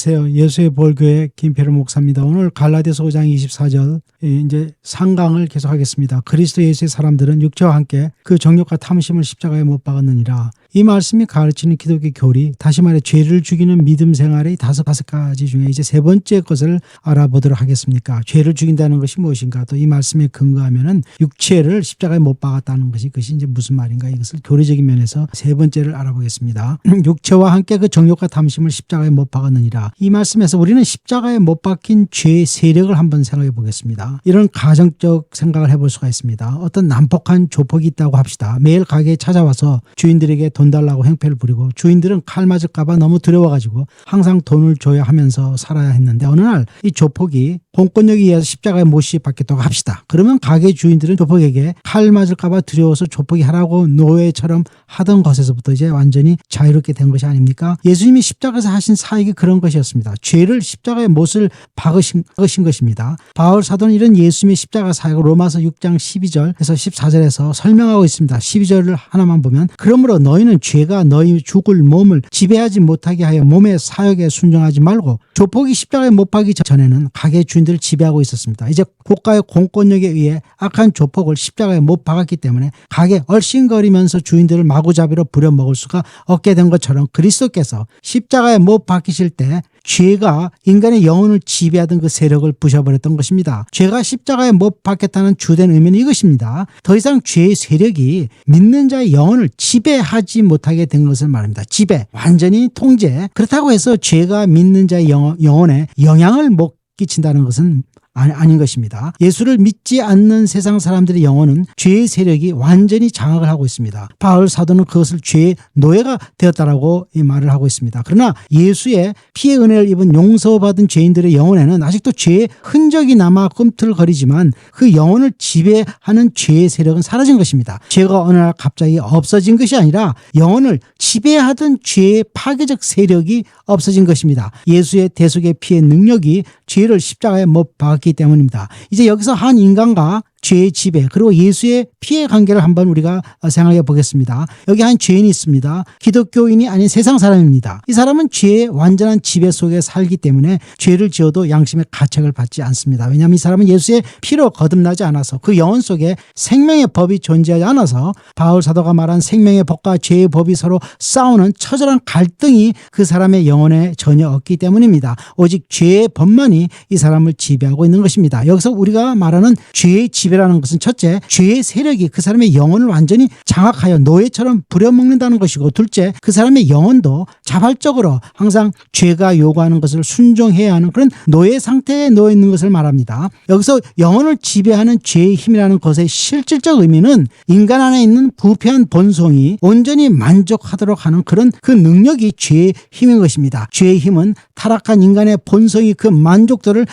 안녕하세요. 예수의 볼교회 김필호 목사입니다. 오늘 갈라디아서 5장 24절 이제 상강을 계속하겠습니다. 그리스도 예수의 사람들은 육체와 함께 그 정욕과 탐심을 십자가에 못 박았느니라. 이 말씀이 가르치는 기독교 교리, 다시 말해 죄를 죽이는 믿음 생활의 다섯 가지 중에 이제 세 번째 것을 알아보도록 하겠습니다. 죄를 죽인다는 것이 무엇인가? 또 이 말씀에 근거하면은 육체를 십자가에 못 박았다는 그것이 이제 무슨 말인가? 이것을 교리적인 면에서 세 번째를 알아보겠습니다. 육체와 함께 그 정욕과 탐심을 십자가에 못 박았느니라. 이 말씀에서 우리는 십자가에 못 박힌 죄의 세력을 한번 생각해 보겠습니다. 이런 가정적 생각을 해볼 수가 있습니다. 어떤 난폭한 조폭이 있다고 합시다. 매일 가게에 찾아와서 주인들에게 돈 달라고 행패를 부리고 주인들은 칼 맞을까 봐 너무 두려워가지고 항상 돈을 줘야 하면서 살아야 했는데 어느 날 이 조폭이 공권력에 의해서 십자가에 못이 박혔다고 합시다. 그러면 가게 주인들은 조폭에게 칼 맞을까 봐 두려워서 조폭이 하라고 노예처럼 하던 것에서부터 이제 완전히 자유롭게 된 것이 아닙니까? 예수님이 십자가에서 하신 사역이 그런 것이었습니다. 죄를 십자가에 못을 박으신 것입니다. 바울 사도는 이런 예수님의 십자가 사역을 로마서 6장 12절에서 14절에서 설명하고 있습니다. 12절을 하나만 보면 그러므로 너희는 죄가 너희 죽을 몸을 지배하지 못하게 하여 몸의 사역에 순종하지 말고 조폭이 십자가에 못 박기 전에는 가게 주인들을 지배하고 있었습니다. 이제 국가의 공권력에 의해 악한 조폭을 십자가에 못 박았기 때문에 가게 얼씬거리면서 주인들을 마구잡이로 부려먹을 수가 없게 된 것처럼 그리스도께서 십자가에 못 박히실 때 죄가 인간의 영혼을 지배하던 그 세력을 부셔버렸던 것입니다. 죄가 십자가에 못 박혔다는 주된 의미는 이것입니다. 더 이상 죄의 세력이 믿는 자의 영혼을 지배하지 못하게 된 것을 말합니다. 지배, 완전히 통제. 그렇다고 해서 죄가 믿는 자의 영혼에 영향을 못 끼친다는 것은 아닌 것입니다. 예수를 믿지 않는 세상 사람들의 영혼은 죄의 세력이 완전히 장악을 하고 있습니다. 바울 사도는 그것을 죄의 노예가 되었다라고 이 말을 하고 있습니다. 그러나 예수의 피의 은혜를 입은 용서받은 죄인들의 영혼에는 아직도 죄의 흔적이 남아 꿈틀거리지만 그 영혼을 지배하는 죄의 세력은 사라진 것입니다. 죄가 어느 날 갑자기 없어진 것이 아니라 영혼을 지배하던 죄의 파괴적 세력이 없어진 것입니다. 예수의 대속의 피의 능력이 죄를 십자가에 못 박았기 때문입니다. 이제 여기서 한 인간과 죄의 지배 그리고 예수의 피해 관계를 한번 우리가 생각해 보겠습니다. 여기 한 죄인이 있습니다. 기독교인이 아닌 세상 사람입니다. 이 사람은 죄의 완전한 지배 속에 살기 때문에 죄를 지어도 양심의 가책을 받지 않습니다. 왜냐하면 이 사람은 예수의 피로 거듭나지 않아서 그 영혼 속에 생명의 법이 존재하지 않아서 바울 사도가 말한 생명의 법과 죄의 법이 서로 싸우는 처절한 갈등이 그 사람의 영혼에 전혀 없기 때문입니다. 오직 죄의 법만이 이 사람을 지배하고 있는 것입니다. 여기서 우리가 말하는 죄의 지배 라는 것은 첫째, 죄의 세력이 그 사람의 영혼을 완전히 장악하여 노예처럼 부려먹는다는 것이고 둘째, 그 사람의 영혼도 자발적으로 항상 죄가 요구하는 것을 순종해야 하는 그런 노예 상태에 놓여 있는 것을 말합니다. 여기서 영혼을 지배하는 죄의 힘이라는 것의 실질적 의미는 인간 안에 있는 부패한 본성이 온전히 만족하도록 하는 그런 그 능력이 죄의 힘인 것입니다. 죄의 힘은 타락한 인간의 본성이 그 만족도를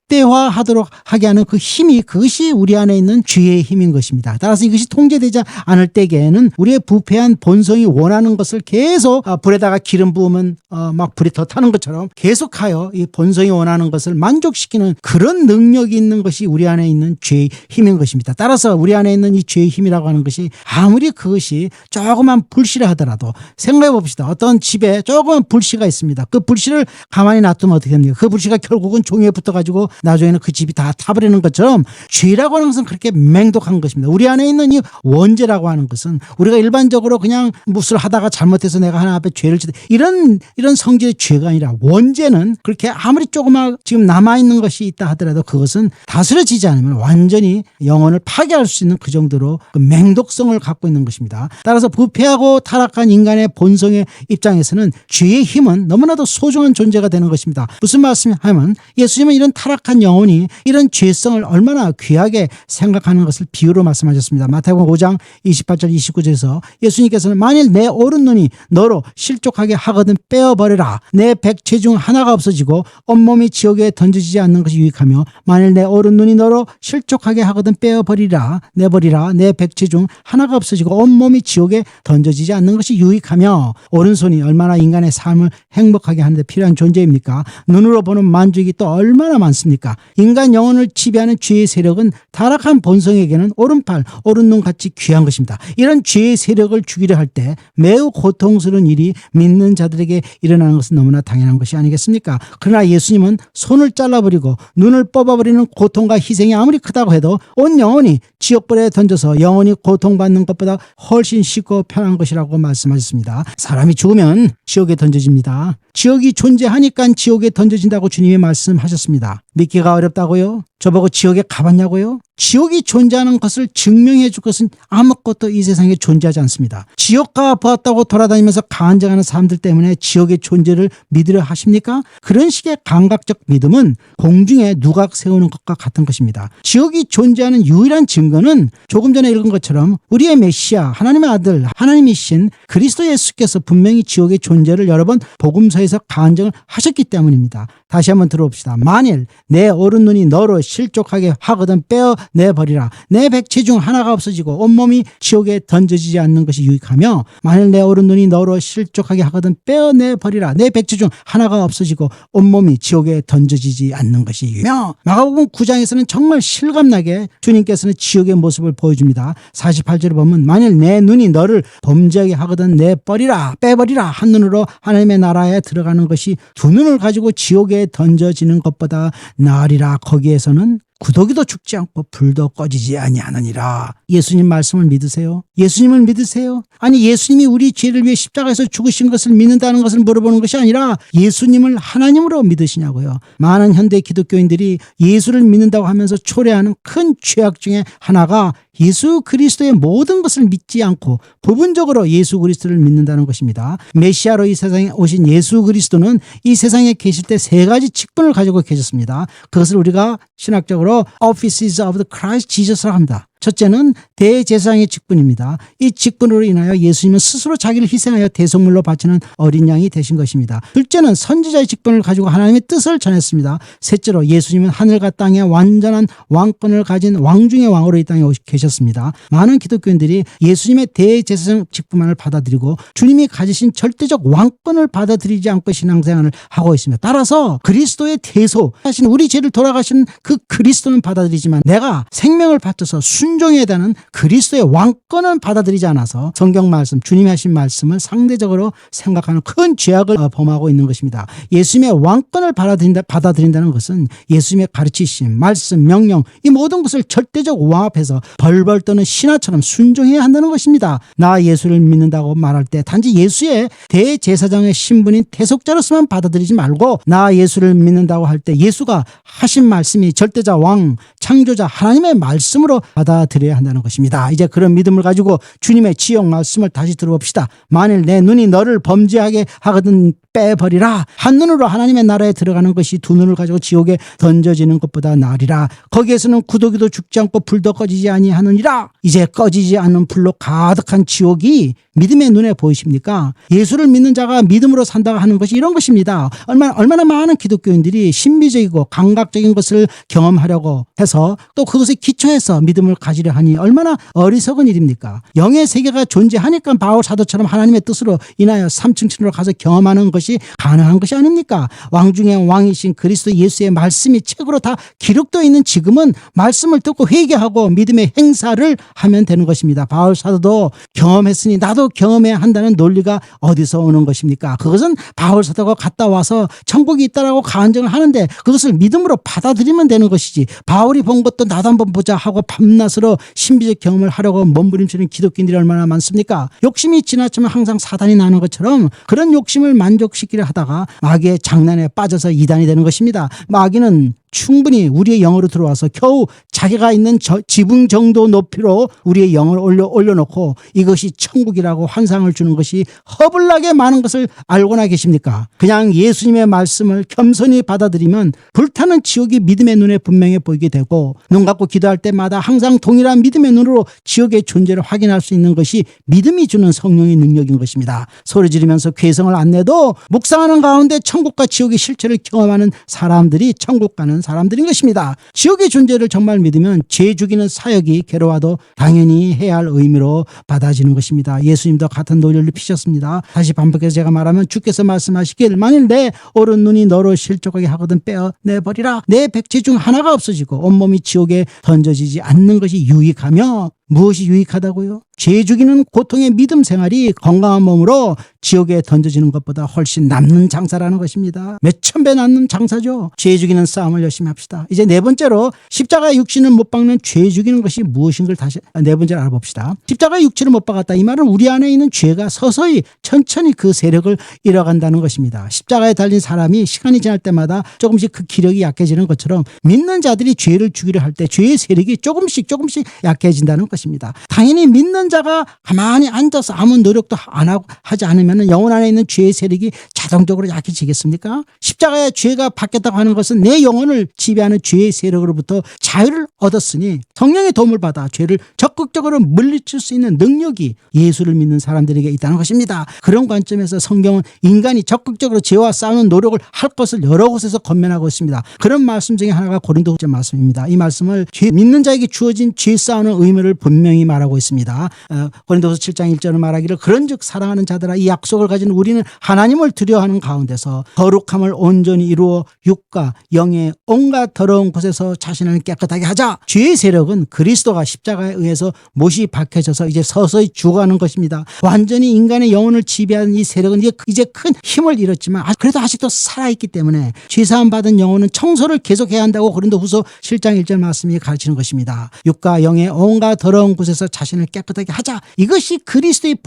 극대화하도록 하게 하는 그 힘이 그것이 우리 안에 있는 죄의 힘인 것입니다. 따라서 이것이 통제되지 않을 때에는 우리의 부패한 본성이 원하는 것을 계속 불에다가 기름 부으면 막 불이 더 타는 것처럼 계속하여 이 본성이 원하는 것을 만족시키는 그런 능력이 있는 것이 우리 안에 있는 죄의 힘인 것입니다. 따라서 우리 안에 있는 이 죄의 힘이라고 하는 것이 아무리 그것이 조그만 불씨라 하더라도 생각해 봅시다. 어떤 집에 조그만 불씨가 있습니다. 그 불씨를 가만히 놔두면 어떻게 됩니까? 그 불씨가 결국은 종이에 붙어가지고 나중에는 그 집이 다 타버리는 것처럼 죄라고 하는 것은 그렇게 맹독한 것입니다. 우리 안에 있는 이 원죄라고 하는 것은 우리가 일반적으로 그냥 무술 하다가 잘못해서 내가 하나 앞에 죄를 지다 이런 성질의 죄가 아니라 원죄는 그렇게 아무리 조그만 지금 남아있는 것이 있다 하더라도 그것은 다스려지지 않으면 완전히 영혼을 파괴할 수 있는 그 정도로 그 맹독성을 갖고 있는 것입니다. 따라서 부패하고 타락한 인간의 본성의 입장에서는 죄의 힘은 너무나도 소중한 존재가 되는 것입니다. 무슨 말씀이냐면 예수님은 이런 타락한 영혼이 이런 죄성을 얼마나 귀하게 생각하는 것을 비유로 말씀하셨습니다. 마태복음 5장 28절 29절에서 예수님께서는 만일 내 오른 눈이 너로 실족하게 하거든 빼어버려라. 내 백체 중 하나가 없어지고 온몸이 지옥에 던져지지 않는 것이 유익하며 만일 내 오른 눈이 너로 실족하게 하거든 빼어버리라. 내버리라. 내 백체 중 하나가 없어지고 온몸이 지옥에 던져지지 않는 것이 유익하며 오른손이 얼마나 인간의 삶을 행복하게 하는데 필요한 존재입니까? 눈으로 보는 만족이 또 얼마나 많습니까? 아니겠습니까? 인간 영혼을 지배하는 죄의 세력은 타락한 본성에게는 오른팔, 오른눈 같이 귀한 것입니다. 이런 죄의 세력을 죽이려 할 때 매우 고통스러운 일이 믿는 자들에게 일어나는 것은 너무나 당연한 것이 아니겠습니까? 그러나 예수님은 손을 잘라버리고 눈을 뽑아버리는 고통과 희생이 아무리 크다고 해도 온 영혼이 지옥불에 던져서 영혼이 고통받는 것보다 훨씬 쉽고 편한 것이라고 말씀하셨습니다. 사람이 죽으면 지옥에 던져집니다. 지옥이 존재하니까 지옥에 던져진다고 주님이 말씀하셨습니다. 믿기가 어렵다고요? 저보고 지옥에 가봤냐고요? 지옥이 존재하는 것을 증명해 줄 것은 아무것도 이 세상에 존재하지 않습니다. 지옥가 보았다고 돌아다니면서 간증하는 사람들 때문에 지옥의 존재를 믿으려 하십니까? 그런 식의 감각적 믿음은 공중에 누각 세우는 것과 같은 것입니다. 지옥이 존재하는 유일한 증거는 조금 전에 읽은 것처럼 우리의 메시아, 하나님의 아들, 하나님이신 그리스도 예수께서 분명히 지옥의 존재를 여러 번 복음서에서 간증을 하셨기 때문입니다. 다시 한번 들어봅시다. 만일 내 오른눈이 너로 실족하게 하거든 빼어내버리라. 내 백체 중 하나가 없어지고 온몸이 지옥에 던져지지 않는 것이 유익하며, 만일 내 오른눈이 너로 실족하게 하거든 빼어내버리라. 내 백체 중 하나가 없어지고 온몸이 지옥에 던져지지 않는 것이 유익하며. 마가복음 9장에서는 정말 실감나게 주님께서는 지옥의 모습을 보여줍니다. 48절에 보면 만일 내 눈이 너를 범죄하게 하거든 빼버리라. 한 눈으로 하나님의 나라에 들어가는 것이 두 눈을 가지고 지옥에 던져지는 것보다 나으리라. 거기에서는 구더기도 죽지 않고 불도 꺼지지 아니하느니라. 예수님 말씀을 믿으세요? 예수님을 믿으세요? 아니, 예수님이 우리 죄를 위해 십자가에서 죽으신 것을 믿는다는 것을 물어보는 것이 아니라 예수님을 하나님으로 믿으시냐고요. 많은 현대 기독교인들이 예수를 믿는다고 하면서 초래하는 큰 죄악 중에 하나가 예수 그리스도의 모든 것을 믿지 않고 부분적으로 예수 그리스도를 믿는다는 것입니다. 메시아로 이 세상에 오신 예수 그리스도는 이 세상에 계실 때 세 가지 직분을 가지고 계셨습니다. 그것을 우리가 신학적으로 Offices of the Christ Jesus라고 합니다. 첫째는 대제사장의 직분입니다. 이 직분으로 인하여 예수님은 스스로 자기를 희생하여 대속물로 바치는 어린 양이 되신 것입니다. 둘째는 선지자의 직분을 가지고 하나님의 뜻을 전했습니다. 셋째로 예수님은 하늘과 땅의 완전한 왕권을 가진 왕 중의 왕으로 이 땅에 계셨습니다. 많은 기독교인들이 예수님의 대제사장 직분만을 받아들이고 주님이 가지신 절대적 왕권을 받아들이지 않고 신앙생활을 하고 있습니다. 따라서 그리스도의 대속 하신 우리 죄를 돌아가신 그 그리스도는 받아들이지만 내가 생명을 바쳐서 순종해야 되는 그리스도의 왕권은 받아들이지 않아서 성경 말씀, 주님이 하신 말씀을 상대적으로 생각하는 큰 죄악을 범하고 있는 것입니다. 예수님의 왕권을 받아들인다는 것은 예수님의 가르치심, 말씀, 명령 이 모든 것을 절대적 왕앞에서 벌벌 떠는 신하처럼 순종해야 한다는 것입니다. 나 예수를 믿는다고 말할 때 단지 예수의 대제사장의 신분인 대속자로서만 받아들이지 말고 나 예수를 믿는다고 할 때 예수가 하신 말씀이 절대자 왕, 창조자 하나님의 말씀으로 받아들여야 한다는 것입니다. 이제 그런 믿음을 가지고 주님의 지옥 말씀을 다시 들어봅시다. 만일 내 눈이 너를 범죄하게 하거든 빼버리라. 한 눈으로 하나님의 나라에 들어가는 것이 두 눈을 가지고 지옥에 던져지는 것보다 나으리라. 거기에서는 구더기도 죽지 않고 불도 꺼지지 아니하느니라. 이제 꺼지지 않는 불로 가득한 지옥이 믿음의 눈에 보이십니까? 예수를 믿는 자가 믿음으로 산다고 하는 것이 이런 것입니다. 얼마나 많은 기독교인들이 신비적이고 감각적인 것을 경험하려고 해서 또 그것에 기초해서 믿음을 가지려 하니 얼마나 어리석은 일입니까? 영의 세계가 존재하니까 바울 사도처럼 하나님의 뜻으로 인하여 3층 천으로 가서 경험하는 것이 가능한 것이 아닙니까? 왕 중에 왕이신 그리스도 예수의 말씀이 책으로 다 기록되어 있는 지금은 말씀을 듣고 회개하고 믿음의 행사를 하면 되는 것입니다. 바울 사도도 경험했으니 나도 경험해야 한다는 논리가 어디서 오는 것입니까? 그것은 바울 사도가 갔다 와서 천국이 있다라고 간증을 하는데 그것을 믿음으로 받아들이면 되는 것이지, 바울이 본 것도 나도 한번 보자 하고 밤낮으로 신비적 경험을 하려고 몸부림치는 기독교인들이 얼마나 많습니까? 욕심이 지나치면 항상 사단이 나는 것처럼 그런 욕심을 만족시키려 하다가 마귀의 장난에 빠져서 이단이 되는 것입니다. 마귀는 충분히 우리의 영으로 들어와서 겨우 자기가 있는 지붕 정도 높이로 우리의 영을 올려놓고 이것이 천국이라고 환상을 주는 것이 허블나게 많은 것을 알고나 계십니까? 그냥 예수님의 말씀을 겸손히 받아들이면 불타는 지옥이 믿음의 눈에 분명히 보이게 되고 눈 감고 기도할 때마다 항상 동일한 믿음의 눈으로 지옥의 존재를 확인할 수 있는 것이 믿음이 주는 성령의 능력인 것입니다. 소리 지르면서 괴성을 안 내도 묵상하는 가운데 천국과 지옥의 실체를 경험하는 사람들이 천국 가는 사람들인 것입니다. 지옥의 존재를 정말 믿으면 죄 죽이는 사역이 괴로워도 당연히 해야 할 의미로 받아지는 것입니다. 예수님도 같은 논리를 피셨습니다. 다시 반복해서 제가 말하면 주께서 말씀하시길 만일 내 오른 눈이 너로 실족하게 하거든 빼어내버리라. 내 백체 중 하나가 없어지고 온몸이 지옥에 던져지지 않는 것이 유익하며 무엇이 유익하다고요? 죄 죽이는 고통의 믿음 생활이 건강한 몸으로 지옥에 던져지는 것보다 훨씬 남는 장사라는 것입니다. 몇천 배 남는 장사죠. 죄 죽이는 싸움을 열심히 합시다. 이제 네 번째로 십자가의 육신을 못 박는 죄 죽이는 것이 무엇인 걸 다시 네 번째로 알아봅시다. 십자가의 육신을 못 박았다. 이 말은 우리 안에 있는 죄가 서서히 천천히 그 세력을 잃어간다는 것입니다. 십자가에 달린 사람이 시간이 지날 때마다 조금씩 그 기력이 약해지는 것처럼 믿는 자들이 죄를 죽이려 할 때 죄의 세력이 조금씩 약해진다는 것입니다. 당연히 믿는 자가 가만히 앉아서 아무 노력도 안 하고 하지 않으면 영혼 안에 있는 죄의 세력이 자동적으로 약해지겠습니까? 십자가의 죄가 받겠다고 하는 것은 내 영혼을 지배하는 죄의 세력으로부터 자유를 얻었으니 성령의 도움을 받아 죄를 적극적으로 물리칠 수 있는 능력이 예수를 믿는 사람들에게 있다는 것입니다. 그런 관점에서 성경은 인간이 적극적으로 죄와 싸우는 노력을 할 것을 여러 곳에서 권면하고 있습니다. 그런 말씀 중에 하나가 고린도후서 말씀입니다. 이 말씀을 믿는 자에게 주어진 죄 싸우는 의무를 분명히 말하고 있습니다. 고린도후서 7장 1절을 말하기를 그런즉 사랑하는 자들아 이 약속을 가진 우리는 하나님을 두려워하는 가운데서 거룩함을 온전히 이루어 육과 영의 온갖 더러운 곳에서 자신을 깨끗하게 하자. 죄의 세력은 그리스도가 십자가에 의해서 못이 박혀져서 이제 서서히 죽어가는 것입니다. 완전히 인간의 영혼을 지배하는 이 세력은 이제 큰 힘을 잃었지만 그래도 아직도 살아있기 때문에 죄사함 받은 영혼은 청소를 계속해야 한다고 고린도후서 7장 1절 말씀이 가르치는 것입니다. 육과 영의 온갖 더러운 곳에서 자신을 깨끗하게 하자. 이것이 그리스도의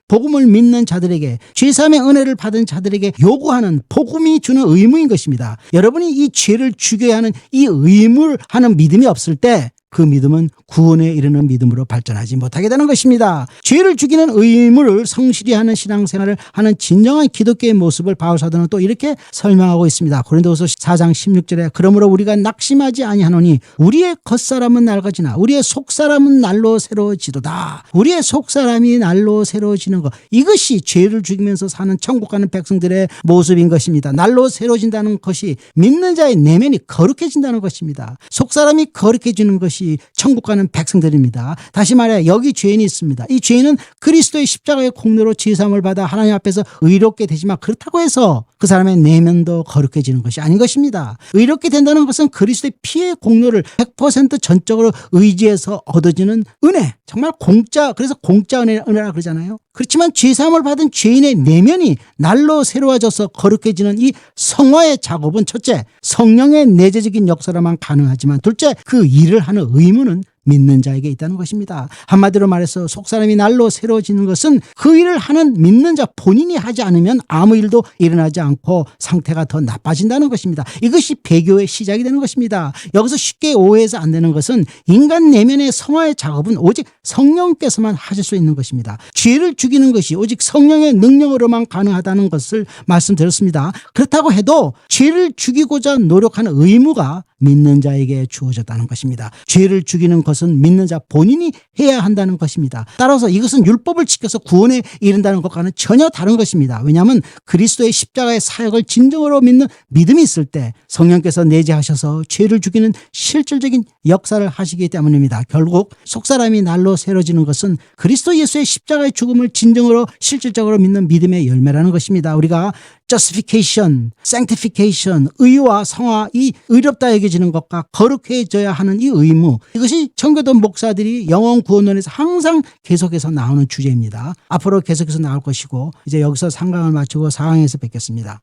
복음을 믿는 자들에게 죄사함의 은혜를 받은 자들에게 요구하는 복음이 주는 의무인 것입니다. 여러분이 이 죄를 죽여야 하는 이 의무를 하는 믿음이 없을 때 그 믿음은 구원에 이르는 믿음으로 발전하지 못하게 되는 것입니다. 죄를 죽이는 의무를 성실히 하는 신앙생활을 하는 진정한 기독교의 모습을 바울 사도는 또 이렇게 설명하고 있습니다. 고린도후서 4장 16절에 그러므로 우리가 낙심하지 아니하노니 우리의 겉사람은 낡아지나 우리의 속사람은 날로 새로워지도다. 우리의 속사람이 날로 새로워지는 것, 이것이 죄를 죽이면서 사는 천국 가는 백성들의 모습인 것입니다. 날로 새로워진다는 것이 믿는 자의 내면이 거룩해진다는 것입니다. 속사람이 거룩해지는 것이 천국 가는 백성들입니다. 다시 말해 여기 죄인이 있습니다. 이 죄인은 그리스도의 십자가의 공로로 죄사함을 받아 하나님 앞에서 의롭게 되지만 그렇다고 해서 그 사람의 내면도 거룩해지는 것이 아닌 것입니다. 의롭게 된다는 것은 그리스도의 피의 공로를 100% 전적으로 의지해서 얻어지는 은혜, 정말 공짜, 그래서 공짜 은혜라 그러잖아요. 그렇지만 죄사함을 받은 죄인의 내면이 날로 새로워져서 거룩해지는 이 성화의 작업은 첫째, 성령의 내재적인 역사로만 가능하지만 둘째, 그 일을 하는 의무는 믿는 자에게 있다는 것입니다. 한마디로 말해서 속사람이 날로 새로워지는 것은 그 일을 하는 믿는 자 본인이 하지 않으면 아무 일도 일어나지 않고 상태가 더 나빠진다는 것입니다. 이것이 배교의 시작이 되는 것입니다. 여기서 쉽게 오해해서 안 되는 것은 인간 내면의 성화의 작업은 오직 성령께서만 하실 수 있는 것입니다. 죄를 죽이는 것이 오직 성령의 능력으로만 가능하다는 것을 말씀드렸습니다. 그렇다고 해도 죄를 죽이고자 노력하는 의무가 믿는 자에게 주어졌다는 것입니다. 죄를 죽이는 것은 믿는 자 본인이 해야 한다는 것입니다. 따라서 이것은 율법을 지켜서 구원에 이른다는 것과는 전혀 다른 것입니다. 왜냐하면 그리스도의 십자가의 사역을 진정으로 믿는 믿음이 있을 때 성령께서 내재하셔서 죄를 죽이는 실질적인 역사를 하시기 때문입니다. 결국 속사람이 날로 새로지는 것은 그리스도 예수의 십자가의 죽음을 진정으로 실질적으로 믿는 믿음의 열매라는 것입니다. 우리가 justification, sanctification, 의와 성화, 이 의롭다 여겨지는 것과 거룩해져야 하는 이 의무, 이것이 청교도 목사들이 영혼 구원론에서 항상 계속해서 나오는 주제입니다. 앞으로 계속해서 나올 것이고 이제 여기서 3강을 마치고 4강에서 뵙겠습니다.